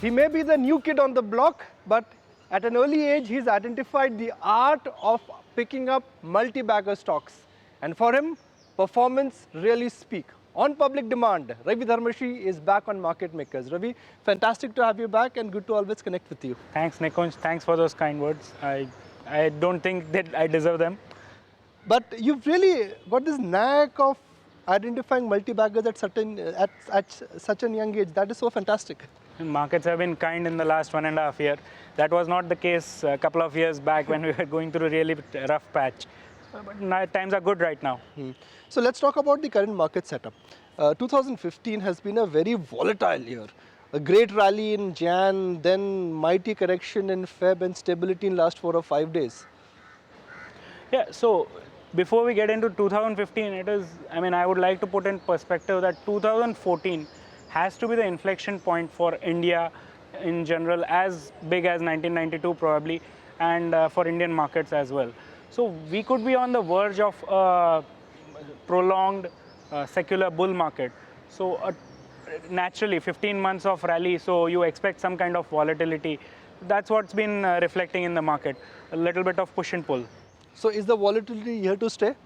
He may be the new kid on the block, but at an early age, he's identified the art of picking up multi-bagger stocks. And for him, performance really speak. On public demand, Ravi Dharamshi is back on Market Makers. Ravi, fantastic to have you back and good to always connect with you. Thanks, Nikunj. Thanks for those kind words. I don't think that I deserve them. But you've really got this knack of identifying multi-baggers at such a young age. That is so fantastic. Markets have been kind in the last 1.5 years. That was not the case a couple of years back when we were going through a really rough patch. But times are good right now. So let's talk about the current market setup. 2015 has been a very volatile year. A great rally in Jan, then mighty correction in Feb and stability in last 4 or 5 days. Yeah, so before we get into 2015, I would like to put in perspective that 2014 has to be the inflection point for India in general, as big as 1992 probably, and for Indian markets as well. So we could be on the verge of a prolonged secular bull market. So naturally 15 months of rally, so you expect some kind of volatility. That's what's been reflecting in the market, a little bit of push and pull. So is the volatility here to stay?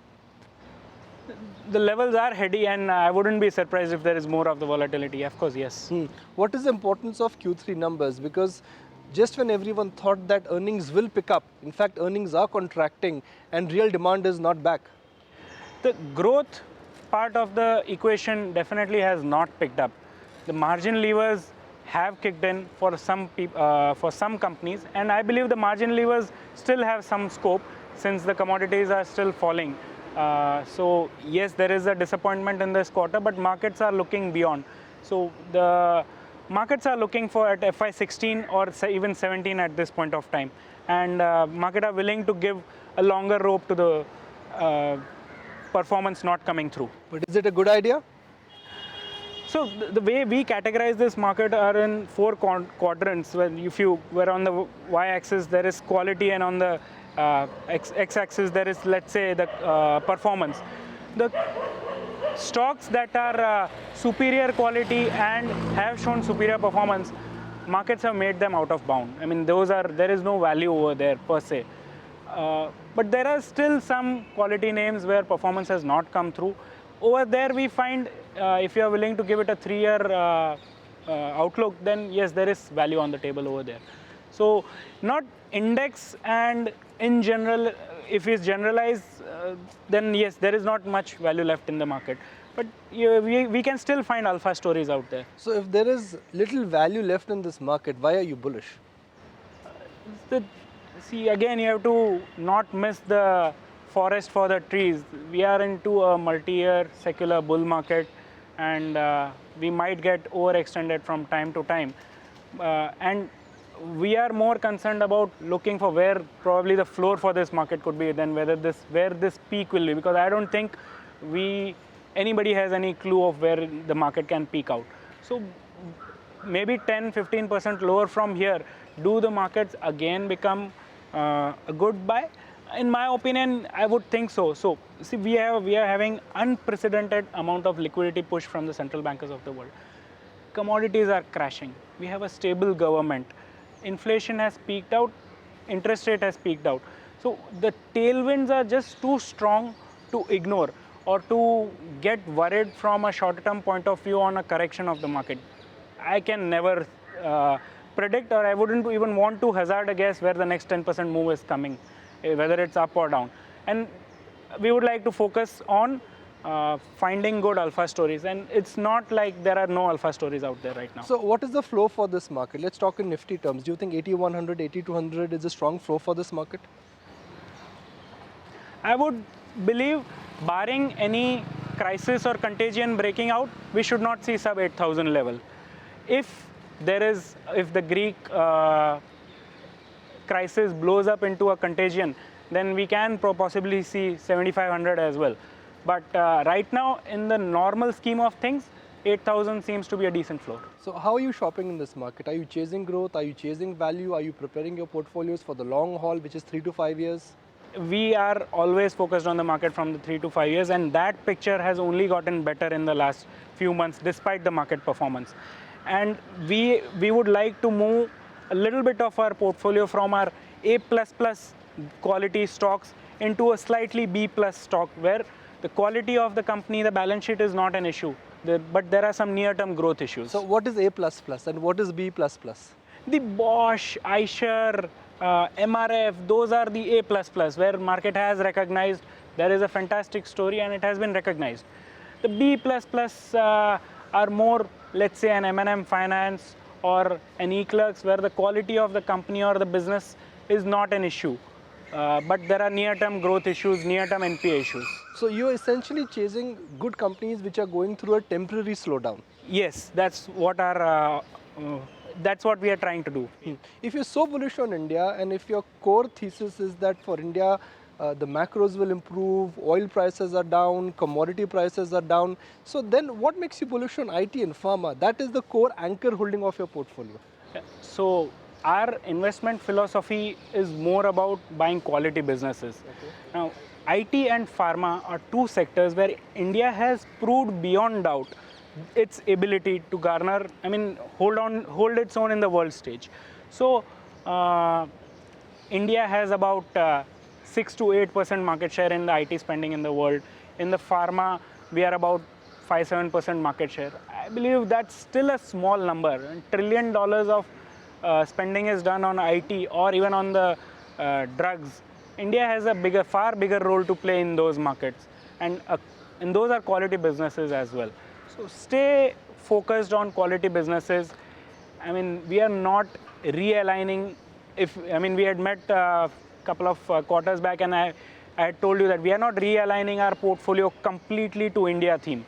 The levels are heady, and I wouldn't be surprised if there is more of the volatility. Of course, yes. What is the importance of Q3 numbers? Because just when everyone thought that earnings will pick up, in fact, earnings are contracting and real demand is not back. The growth part of the equation definitely has not picked up. The margin levers have kicked in for some companies, and I believe the margin levers still have some scope since the commodities are still falling. So yes, there is a disappointment in this quarter, but markets are looking beyond. So the markets are looking for at FY16 or even 17 at this point of time, and market are willing to give a longer rope to the performance not coming through. But is it a good idea? So the way we categorize this market are in 4 quadrants. When if you were on the y-axis, there is quality, and on the x-axis there is, let's say, the performance. The stocks that are superior quality and have shown superior performance, markets have made them out of bound. I mean, there is no value over there per se. But there are still some quality names where performance has not come through. Over there we find, if you are willing to give it a 3-year outlook, then yes, there is value on the table over there. So not index, and in general, if it's generalized, then yes, there is not much value left in the market. But we can still find alpha stories out there. So if there is little value left in this market, why are you bullish? See, again, you have to not miss the forest for the trees. We are into a multi-year secular bull market, and we might get overextended from time to time. And we are more concerned about looking for where probably the floor for this market could be than where this peak will be, because I don't think anybody has any clue of where the market can peak out. So maybe 10-15% lower from here. Do the markets again become a good buy? In my opinion, I would think so. So see, we are having unprecedented amount of liquidity push from the central bankers of the world. Commodities are crashing. We have a stable government. Inflation has peaked out. Interest rate has peaked out. So the tailwinds are just too strong to ignore or to get worried from a short-term point of view on a correction of the market. I can never predict, or I wouldn't even want to hazard a guess where the next 10% move is coming, whether it's up or down. And we would like to focus on finding good alpha stories, and it's not like there are no alpha stories out there right now. So what is the flow for this market? Let's talk in Nifty terms. Do you think 8100, 8200 is a strong flow for this market? I would believe, barring any crisis or contagion breaking out, we should not see sub 8000 level. If the Greek crisis blows up into a contagion, then we can possibly see 7500 as well. But right now, in the normal scheme of things, 8,000 seems to be a decent floor. So how are you shopping in this market? Are you chasing growth? Are you chasing value? Are you preparing your portfolios for the long haul, which is 3 to 5 years? We are always focused on the market from the 3 to 5 years, and that picture has only gotten better in the last few months despite the market performance. and we would like to move a little bit of our portfolio from our A++ quality stocks into a slightly B+ stock, where the quality of the company, the balance sheet is not an issue, but there are some near-term growth issues. So what is A++ and what is B++? The Bosch, Eicher, MRF, those are the A++, where market has recognized there is a fantastic story and it has been recognized. The B++ are more, let's say, an M&M Finance or an E-Clerks, where the quality of the company or the business is not an issue. But there are near-term growth issues, near-term NPA issues. So you're essentially chasing good companies which are going through a temporary slowdown. Yes, that's what we are trying to do. If you're so bullish on India, and if your core thesis is that for India, the macros will improve, oil prices are down, commodity prices are down, so then what makes you bullish on IT and pharma? That is the core anchor holding of your portfolio. So our investment philosophy is more about buying quality businesses. Okay. Now, IT and pharma are two sectors where India has proved beyond doubt its ability to garner, hold its own in the world stage. So India has about 6 to 8% market share in the IT spending in the world. In the pharma, we are about 5-7% market share. I believe that's still a small number. $1 trillion of spending is done on IT or even on the drugs. India has a far bigger role to play in those markets, and those are quality businesses as well. So stay focused on quality businesses. We are not realigning. We had met a couple of quarters back, and I had told you that we are not realigning our portfolio completely to India theme.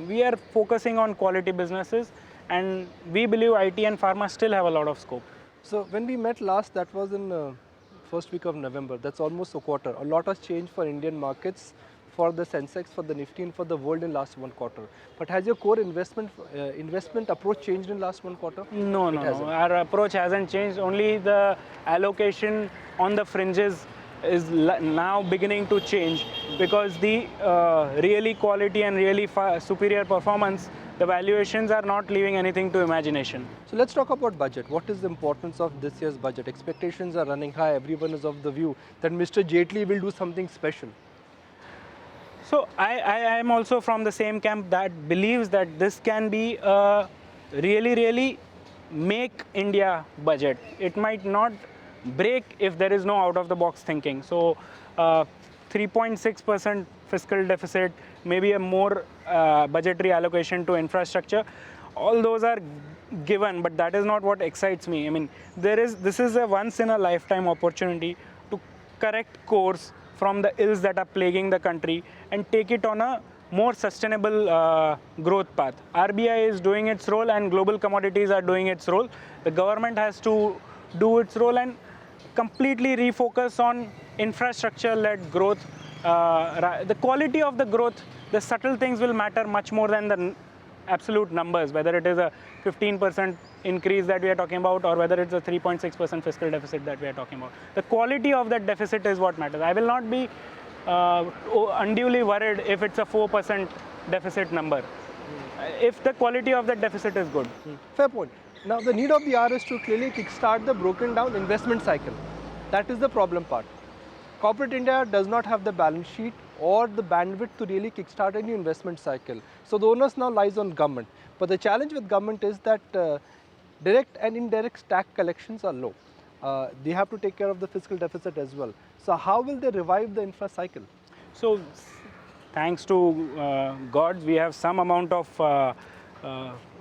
We are focusing on quality businesses, and we believe IT and pharma still have a lot of scope. So when we met last, that was in first week of November. That's almost a quarter. A lot has changed for Indian markets, for the Sensex, for the Nifty, and for the world in last one quarter. But has your core investment approach changed in last one quarter? No. Our approach hasn't changed. Only the allocation on the fringes is now beginning to change, because the really quality and really superior performance, the valuations are not leaving anything to imagination. So let's talk about budget. What is the importance of this year's budget? Expectations are running high. Everyone is of the view that Mr. Jaitley will do something special. So I am also from the same camp that believes that this can be a really make India budget. It might not break if there is no out-of-the-box thinking. So 3.6% fiscal deficit, maybe a more budgetary allocation to infrastructure, all those are given, but that is not what excites me. This is a once-in-a-lifetime opportunity to correct course from the ills that are plaguing the country and take it on a more sustainable growth path. RBI is doing its role and global commodities are doing its role. The government has to do its role and completely refocus on infrastructure-led growth. The quality of the growth, the subtle things will matter much more than the absolute numbers, whether it is a 15% increase that we are talking about or whether it's a 3.6% fiscal deficit that we are talking about. The quality of that deficit is what matters. I will not be unduly worried if it's a 4% deficit number, if the quality of that deficit is good. Fair point. Now the need of the hour is to clearly kickstart the broken down investment cycle. That is the problem part. Corporate India does not have the balance sheet or the bandwidth to really kickstart any investment cycle. So the onus now lies on government. But the challenge with government is that direct and indirect tax collections are low. They have to take care of the fiscal deficit as well. So how will they revive the infra cycle? So thanks to God, we have some amount of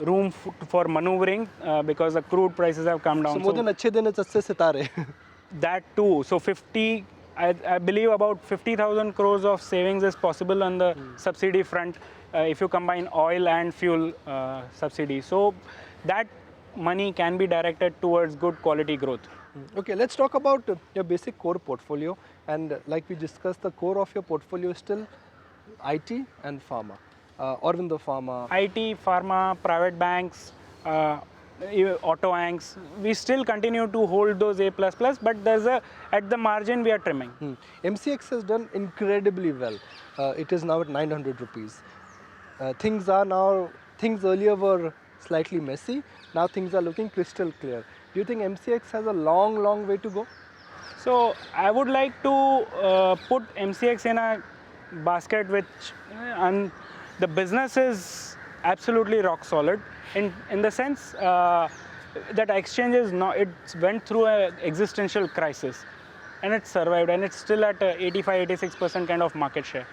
room for maneuvering because the crude prices have come down. So more than achhe din hai achhe sitare. That too. So I believe about 50,000 crores of savings is possible on the subsidy front if you combine oil and fuel subsidy. So that money can be directed towards good quality growth. Okay, let's talk about your basic core portfolio. And like we discussed, the core of your portfolio is still IT and pharma. Aurobindo Pharma. IT, pharma, private banks, auto banks, we still continue to hold those A++, but there's at the margin we are trimming. MCX has done incredibly well. It is now at 900 rupees. Things earlier were slightly messy. Now things are looking crystal clear. Do you think MCX has a long way to go? So I would like to put MCX in a basket which, and the business is absolutely rock solid in the sense that exchange is not, it went through an existential crisis and it survived and it's still at 85-86% kind of market share.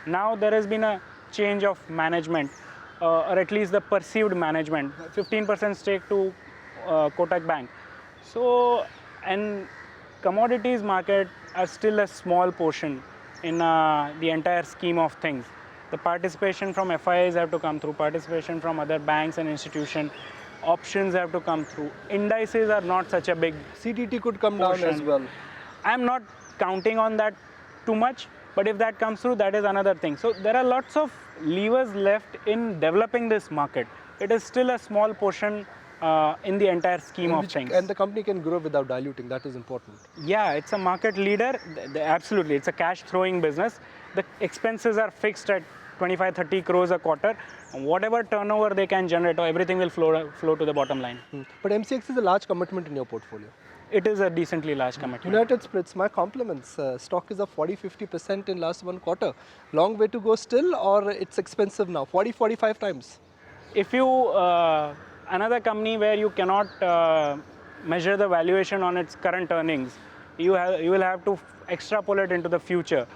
Now there has been a change of management, or at least the perceived management, 15% stake to Kotak Bank. So, and commodities market are still a small portion in the entire scheme of things. The participation from FIIs have to come through, participation from other banks and institutions, options have to come through. Indices are not such a big CTT could come down portion as well. I'm not counting on that too much, but if that comes through, that is another thing. So there are lots of levers left in developing this market. It is still a small portion in the entire scheme of things. And the company can grow without diluting, that is important. Yeah, it's a market leader. Absolutely, it's a cash throwing business. The expenses are fixed at 25-30 crores a quarter. Whatever turnover they can generate, everything will flow to the bottom line. But MCX is a large commitment in your portfolio. It is a decently large commitment. United Spirits, my compliments. Stock is up 40-50% in last one quarter. Long way to go still, or it's expensive now? 40-45 times. If you another company where you cannot measure the valuation on its current earnings, you will have to extrapolate into the future.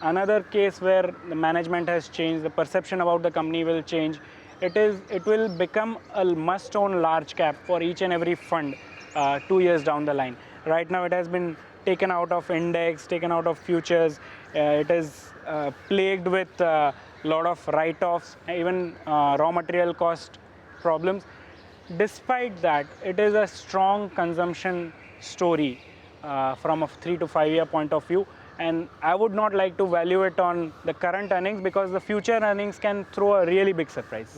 Another case where the management has changed, the perception about the company will change. It will become a must-own large cap for each and every fund 2 years down the line. Right now, it has been taken out of index, taken out of futures. It is plagued with a lot of write-offs, even raw material cost problems. Despite that, it is a strong consumption story from a 3 to 5 year point of view. And I would not like to value it on the current earnings because the future earnings can throw a really big surprise.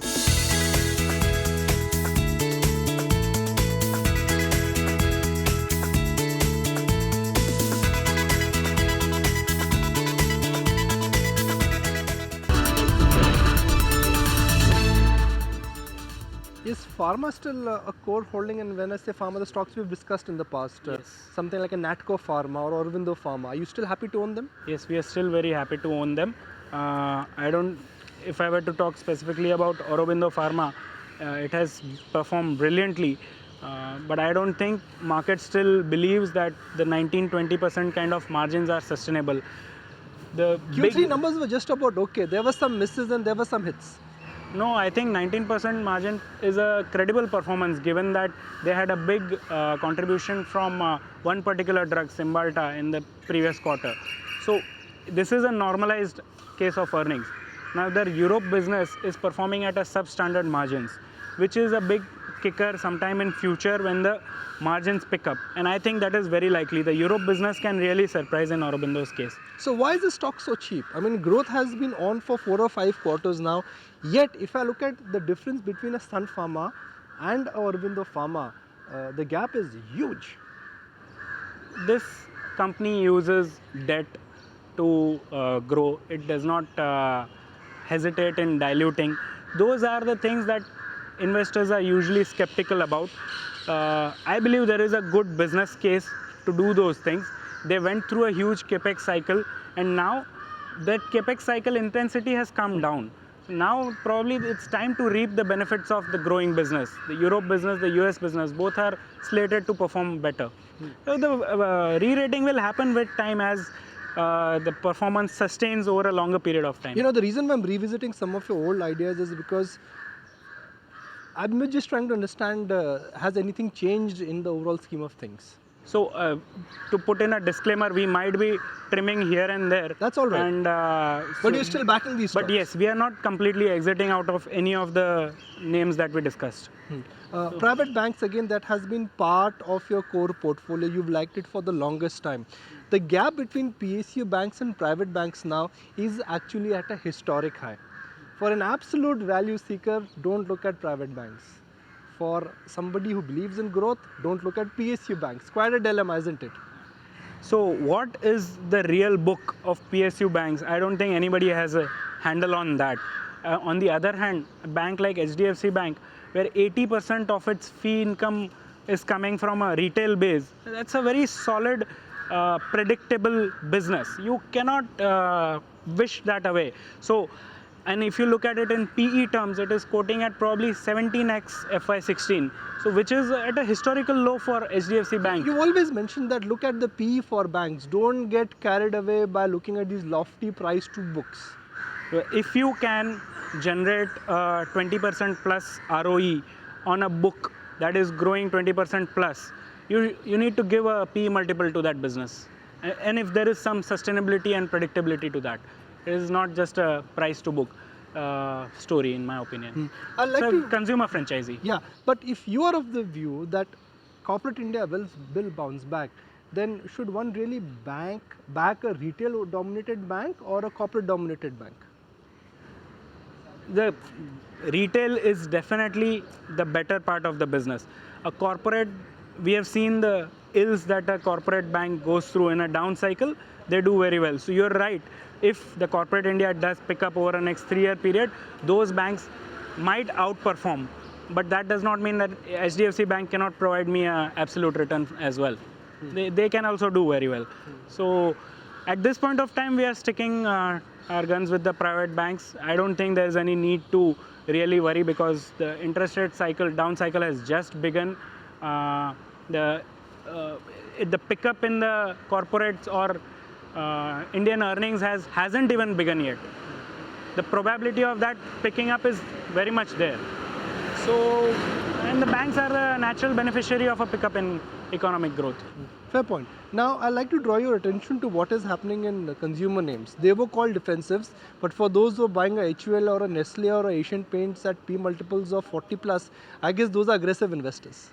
Is Pharma still a core holding? And when I say Pharma, the stocks we've discussed in the past, Yes. something like a Natco Pharma or Aurobindo Pharma, are you still happy to own them? Yes, we are still very happy to own them. If I were to talk specifically about Aurobindo Pharma, it has performed brilliantly. But I don't think market still believes that the 19-20% kind of margins are sustainable. The Q3 numbers were just about okay. There were some misses and there were some hits. No, I think 19% margin is a credible performance given that they had a big contribution from one particular drug, Cymbalta, in the previous quarter. So this is a normalized case of earnings. Now their Europe business is performing at a substandard margins, which is a big kicker sometime in future when the margins pick up. And I think that is very likely. The Europe business can really surprise in Aurobindo's case. So why is the stock so cheap? I mean, growth has been on for 4 or 5 quarters now. Yet, if I look at the difference between a Sun Pharma and a Aurobindo Pharma, the gap is huge. This company uses debt to grow. It does not hesitate in diluting. Those are the things that investors are usually skeptical about. I believe there is a good business case to do those things. They went through a huge capex cycle, and now that capex cycle intensity has come down. So now probably it's time to reap the benefits of the growing business. The Europe business, the US business, both are slated to perform better. So the re-rating will happen with time as the performance sustains over a longer period of time. You know, the reason why I'm revisiting some of your old ideas is because I'm just trying to understand, has anything changed in the overall scheme of things? So to put in a disclaimer, we might be trimming here and there. That's all right. And, But you're still backing these stocks? But yes, we are not completely exiting out of any of the names that we discussed. Private banks, again, that has been part of your core portfolio. You've liked it for the longest time. The gap between PSU banks and private banks now is actually at a historic high. For an absolute value seeker, don't look at private banks. For somebody who believes in growth, don't look at PSU banks. Quite a dilemma, isn't it? So what is the real book of PSU banks? I don't think anybody has a handle on that. On the other hand, a bank like HDFC Bank where 80% of its fee income is coming from a retail base. That's a very solid, predictable business. You cannot wish that away. So, and if you look at it in PE terms, it is quoting at probably 17x FY16, so which is at a historical low for HDFC Bank. You always mention that look at the PE for banks. Don't get carried away by looking at these lofty price to books. If you can generate 20% plus ROE on a book that is growing 20% plus, you need to give a PE multiple to that business. And if there is some sustainability and predictability to that, it is not just a price to book story, in my opinion. I like it's a to, consumer franchisee. yeah, but if you are of the view that corporate India will bounce back, then should one really back a retail dominated bank or a corporate dominated bank? The retail is definitely the better part of the business. A corporate, we have seen the ills that a corporate bank goes through in a down cycle. They do very well. So you're right. If the corporate India does pick up over the next 3-year period, those banks might outperform. But that does not mean that HDFC Bank cannot provide me an absolute return as well. They can also do very well. So at this point of time, we are sticking our guns with the private banks. I don't think there's any need to really worry because the interest rate cycle, down cycle has just begun. The pickup in the corporates or Indian earnings hasn't even begun yet. The probability of that picking up is very much there. So, and the banks are the natural beneficiary of a pickup in economic growth. Fair point. Now, I'd like to draw your attention to what is happening in consumer names. They were called defensives, but for those who are buying a HUL or a Nestle or a Asian Paints at P multiples of 40 plus, I guess those are aggressive investors.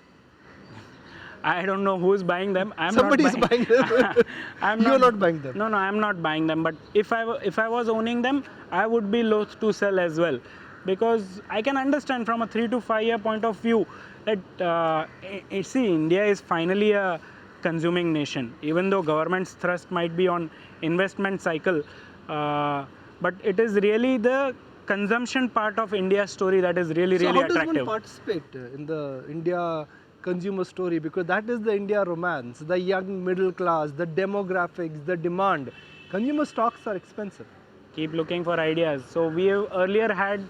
I don't know who's buying them. Somebody is buying them. You're not buying them. No, I'm not buying them. But if I was owning them, I would be loath to sell as well, because I can understand from a 3 to 5 year point of view that see, India is finally a consuming nation. Even though government's thrust might be on investment cycle, but it is really the consumption part of India's story that is really So attractive. how does one participate in the India consumer story? Because that is the India romance, the young middle class, the demographics, the demand. Consumer stocks are expensive. Keep looking for ideas. So we have earlier had,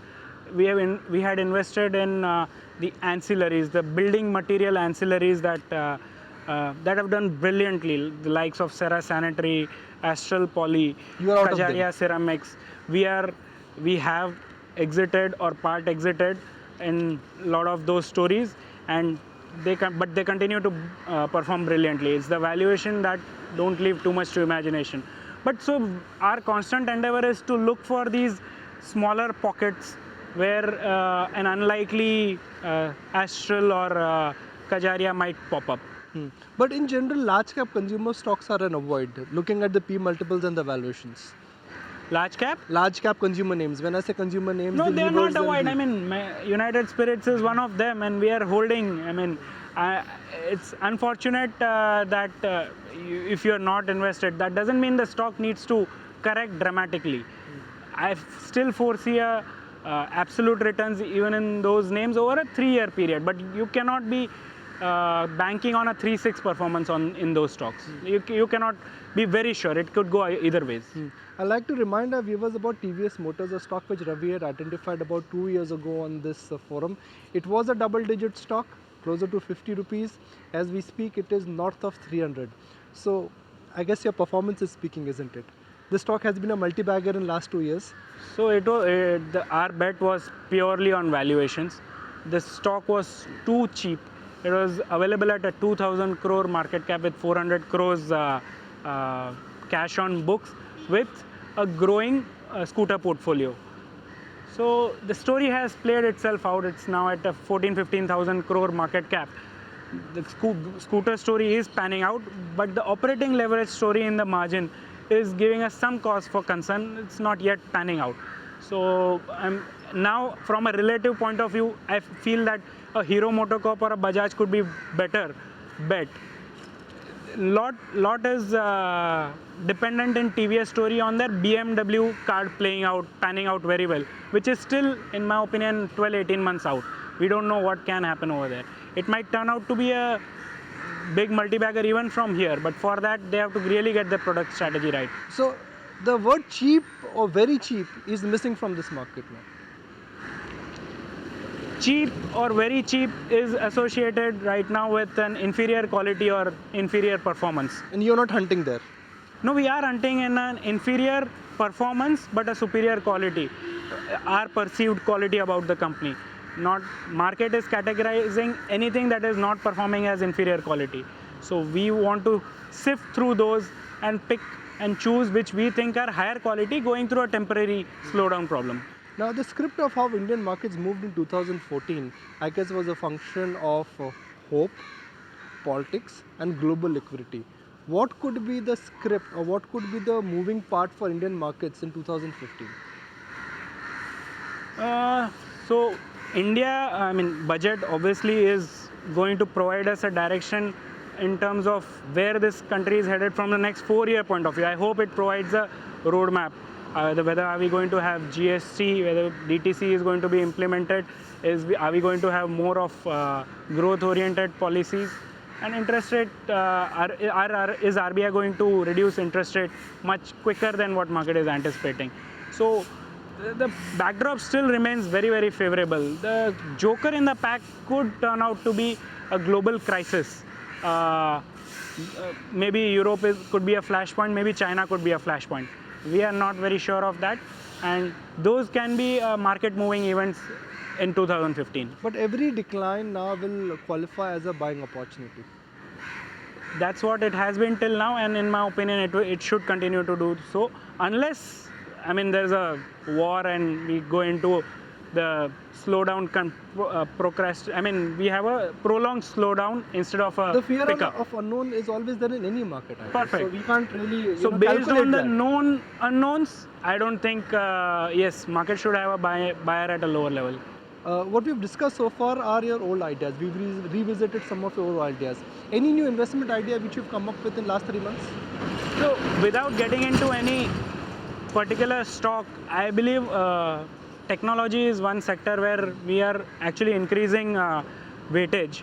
we had invested in the ancillaries, the building material ancillaries that have done brilliantly. The likes of Serra Sanitary, Astral Poly, Kajaria Ceramics. We have exited or part exited in a lot of those stories, and they continue to perform brilliantly. It's the valuation that don't leave too much to imagination. But so our constant endeavor is to look for these smaller pockets where an unlikely Astral or Kajaria might pop up. But in general, large cap consumer stocks are an avoid, looking at the P multiples and the valuations. Large cap? Large cap consumer names. When I say consumer names, no, they are not avoid. I mean, United Spirits is one of them, and we are holding. I mean, it's unfortunate that if you are not invested, that doesn't mean the stock needs to correct dramatically. I still foresee absolute returns even in those names over a 3-year period, but you cannot be banking on a 3-6 performance in those stocks. You cannot be very sure. It could go either ways. I'd like to remind our viewers about TVS Motors, a stock which Ravi had identified about 2 years ago on this forum. It was a double-digit stock, closer to 50 rupees. As we speak, it is north of 300. So I guess your performance is speaking, isn't it? The stock has been a multi-bagger in last 2 years. So our bet was purely on valuations. The stock was too cheap. It was available at a 2,000 crore market cap with 400 crores cash on books with a growing scooter portfolio. So the story has played itself out. It's now at a 15,000 crore market cap. The scooter story is panning out, but the operating leverage story in the margin is giving us some cause for concern. It's not yet panning out. So now, from a relative point of view, I feel that a Hero MotoCorp or a Bajaj could be better bet. Lot is dependent in TVS story on their BMW card panning out very well, which is still, in my opinion, 12-18 months out. We don't know what can happen over there. It might turn out to be a big multi-bagger even from here, but for that they have to really get the product strategy right. So the word cheap or very cheap is missing from this market now. Cheap or very cheap is associated right now with an inferior quality or inferior performance. And you're not hunting there. No, we are hunting in an inferior performance but a superior quality, our perceived quality about the company. Not market is categorizing anything that is not performing as inferior quality. So we want to sift through those and pick and choose which we think are higher quality, going through a temporary slowdown problem. Now the script of how Indian markets moved in 2014, I guess, was a function of hope, politics and global liquidity. What could be the script or what could be the moving part for Indian markets in 2015? So India, budget obviously is going to provide us a direction in terms of where this country is headed from the next 4-year point of view. I hope it provides a roadmap. Whether are we going to have GST, whether DTC is going to be implemented, are we going to have more of growth-oriented policies, and interest rate, is RBI going to reduce interest rate much quicker than what market is anticipating. So the backdrop still remains very, very favorable. The joker in the pack could turn out to be a global crisis. Maybe Europe could be a flashpoint, maybe China could be a flashpoint. We are not very sure of that, and those can be market moving events in 2015. But every decline now will qualify as a buying opportunity. That's what it has been till now, and in my opinion it should continue to do so, unless there's a war and we go into the slowdown, we have a prolonged slowdown instead of a The fear pickup. of unknown is always there in any market. Perfect. So we can't really Based on the that. known unknowns, I don't think, yes, market should have a buyer at a lower level. What we've discussed so far are your old ideas. We've revisited some of your old ideas. Any new investment idea which you've come up with in last 3 months? So without getting into any particular stock, I believe technology is one sector where we are actually increasing weightage,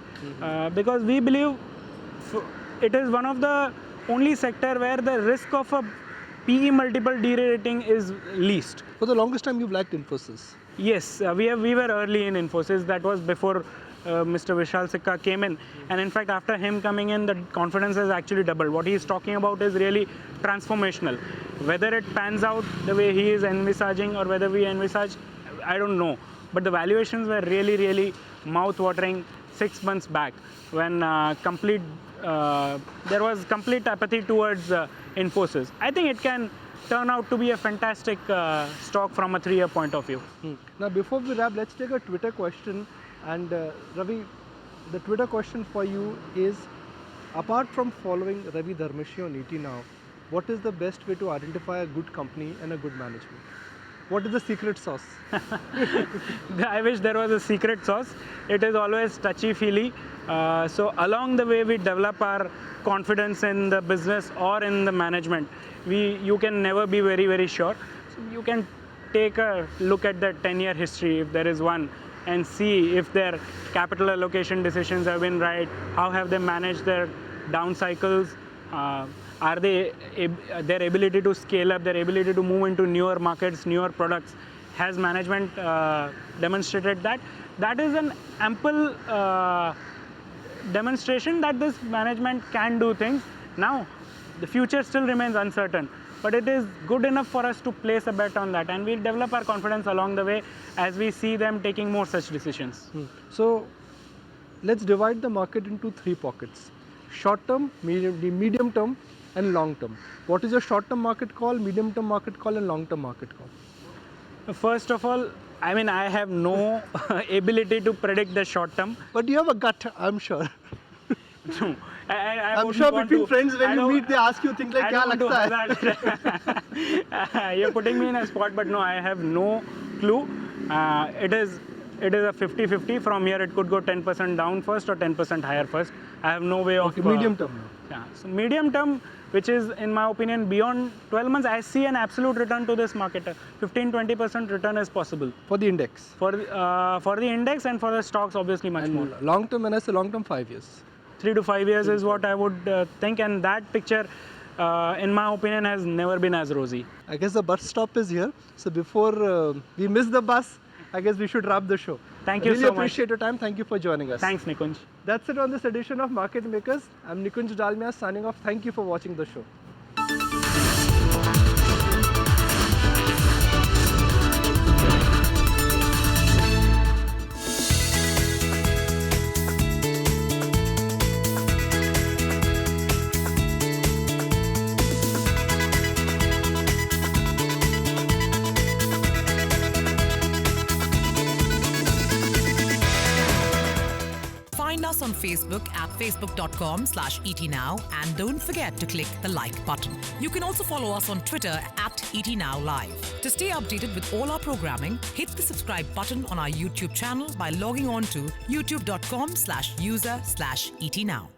because we believe it is one of the only sector where the risk of a PE multiple derating is least. For the longest time you've liked Infosys. Yes, we were early in Infosys. That was before Mr. Vishal Sikka came in, and in fact after him coming in, the confidence has actually doubled. What he is talking about is really transformational. Whether it pans out the way he is envisaging or whether we envisage, I don't know. But the valuations were really, really mouth-watering 6 months back, when there was complete apathy towards Infosys. I think it can turn out to be a fantastic stock from a 3-year point of view. Now before we wrap, let's take a Twitter question. And Ravi, the Twitter question for you is, apart from following Ravi Dharamshi on ET Now, what is the best way to identify a good company and a good management? What is the secret sauce? I wish there was a secret sauce. It is always touchy-feely. So along the way we develop our confidence in the business or in the management, you can never be very, very sure. So you can take a look at the 10-year history, if there is one, and see if their capital allocation decisions have been right, how have they managed their down cycles, are they their ability to scale up, their ability to move into newer markets, newer products. Has management demonstrated that? That is an ample demonstration that this management can do things. Now, the future still remains uncertain, but it is good enough for us to place a bet on that, and we'll develop our confidence along the way as we see them taking more such decisions. So let's divide the market into 3 pockets: short term, medium term and long term. What is your short term market call, medium term market call and long term market call? First of all, I have no ability to predict the short term. But you have a gut, I'm sure. No, I'm sure between friends when you meet they ask you things like kya lagta hai? You're putting me in a spot, but no, I have no clue. It is a 50-50. From here it could go 10% down first or 10% higher first. I have no way of... Okay, medium term. Yeah. So medium term, which is in my opinion beyond 12 months, I see an absolute return to this market. 15-20% return is possible. For the index? For the index and for the stocks, obviously much more. Long term, when I say long term, 5 years. 3 to 5 years is what I would think, and that picture, in my opinion, has never been as rosy. I guess the bus stop is here. So before we miss the bus, I guess we should wrap the show. Thank you really so much. appreciate your time. Thank you for joining us. Thanks, Nikunj. That's it on this edition of Market Makers. I'm Nikunj Dalmia signing off. Thank you for watching the show. Find us on Facebook at facebook.com/etnow and don't forget to click the like button. You can also follow us on Twitter at etnowlive. To stay updated with all our programming, hit the subscribe button on our YouTube channel by logging on to youtube.com/user/etnow.